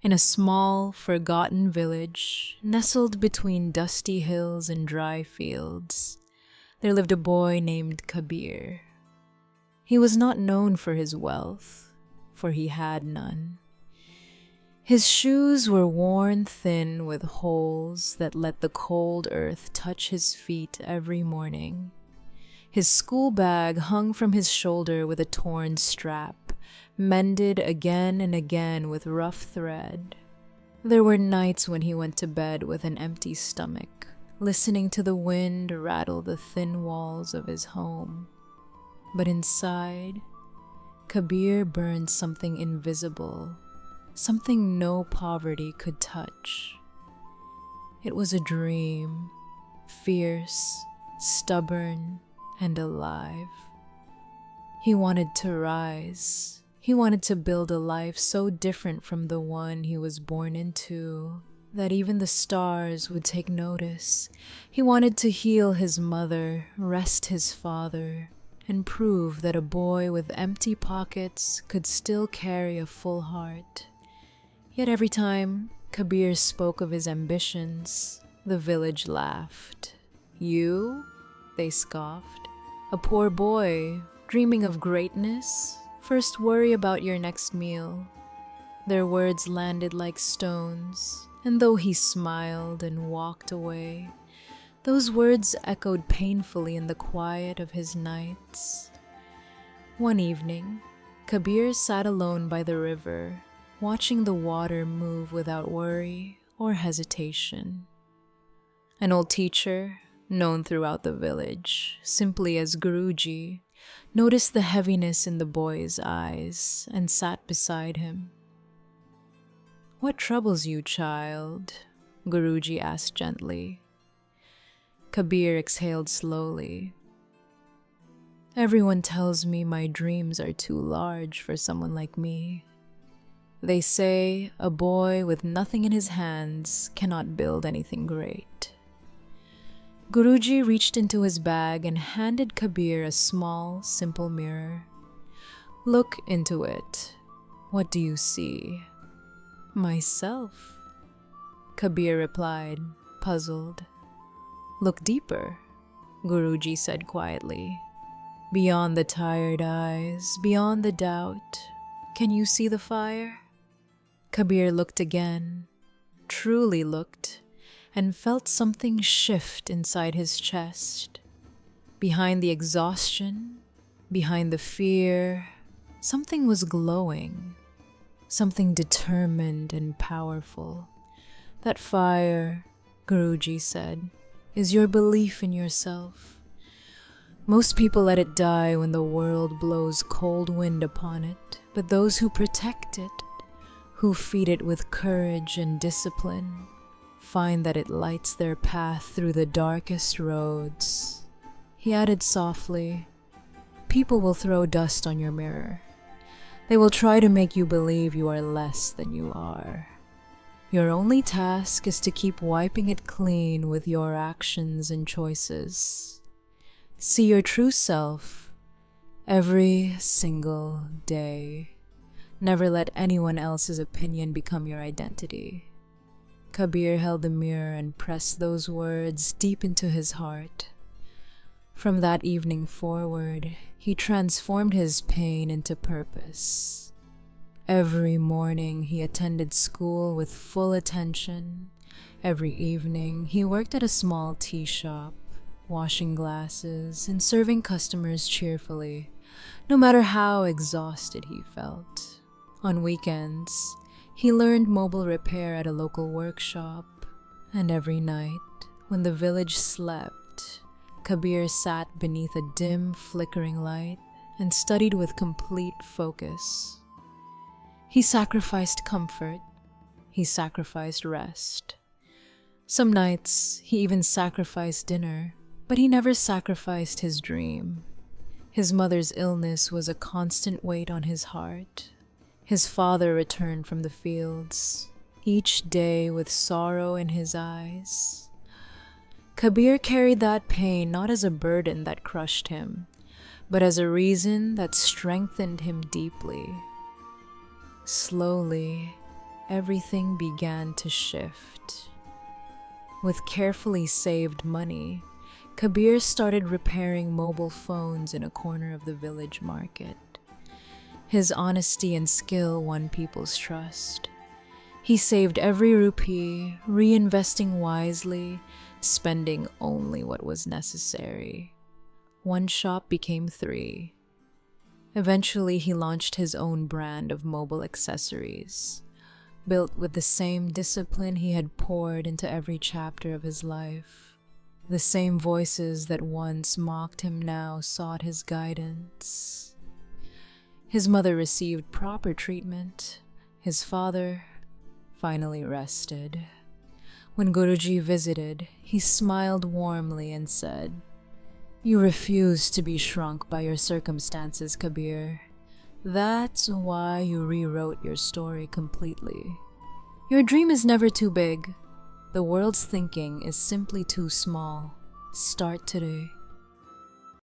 In a small, forgotten village, nestled between dusty hills and dry fields, there lived a boy named Kabir. He was not known for his wealth, for he had none. His shoes were worn thin with holes that let the cold earth touch his feet every morning. His school bag hung from his shoulder with a torn strap, mended again and again with rough thread. There were nights when he went to bed with an empty stomach, listening to the wind rattle the thin walls of his home. But inside, Kabir burned something invisible, something no poverty could touch. It was a dream, fierce, stubborn, and alive. He wanted to rise. He wanted to build a life so different from the one he was born into that even the stars would take notice. He wanted to heal his mother, rest his father, and prove that a boy with empty pockets could still carry a full heart. Yet every time Kabir spoke of his ambitions, the village laughed. "You?" they scoffed. "A poor boy, dreaming of greatness? First worry about your next meal." Their words landed like stones, and though he smiled and walked away, those words echoed painfully in the quiet of his nights. One evening, Kabir sat alone by the river, watching the water move without worry or hesitation. An old teacher, known throughout the village simply as Guruji, noticed the heaviness in the boy's eyes and sat beside him. "What troubles you, child?" Guruji asked gently. Kabir exhaled slowly. "Everyone tells me my dreams are too large for someone like me. They say a boy with nothing in his hands cannot build anything great." Guruji reached into his bag and handed Kabir a small, simple mirror. "Look into it. What do you see?" "Myself," Kabir replied, puzzled. "Look deeper," Guruji said quietly. "Beyond the tired eyes, beyond the doubt, can you see the fire?" Kabir looked again, truly looked, and felt something shift inside his chest. Behind the exhaustion, behind the fear, something was glowing, something determined and powerful. "That fire," Guruji said, "is your belief in yourself. Most people let it die when the world blows cold wind upon it, but those who protect it, who feed it with courage and discipline, find that it lights their path through the darkest roads." He added softly, "People will throw dust on your mirror. They will try to make you believe you are less than you are. Your only task is to keep wiping it clean with your actions and choices. See your true self every single day. Never let anyone else's opinion become your identity." Kabir held the mirror and pressed those words deep into his heart. From that evening forward, he transformed his pain into purpose. Every morning he attended school with full attention. Every evening he worked at a small tea shop, washing glasses and serving customers cheerfully, no matter how exhausted he felt. On weekends, he learned mobile repair at a local workshop, and every night, when the village slept, Kabir sat beneath a dim, flickering light and studied with complete focus. He sacrificed comfort. He sacrificed rest. Some nights, he even sacrificed dinner, but he never sacrificed his dream. His mother's illness was a constant weight on his heart. His father returned from the fields, each day with sorrow in his eyes. Kabir carried that pain not as a burden that crushed him, but as a reason that strengthened him deeply. Slowly, everything began to shift. With carefully saved money, Kabir started repairing mobile phones in a corner of the village market. His honesty and skill won people's trust. He saved every rupee, reinvesting wisely, spending only what was necessary. One shop became three. Eventually, he launched his own brand of mobile accessories, built with the same discipline he had poured into every chapter of his life. The same voices that once mocked him now sought his guidance. His mother received proper treatment. His father finally rested. When Guruji visited, he smiled warmly and said, "You refuse to be shrunk by your circumstances, Kabir. That's why you rewrote your story completely. Your dream is never too big. The world's thinking is simply too small. Start today."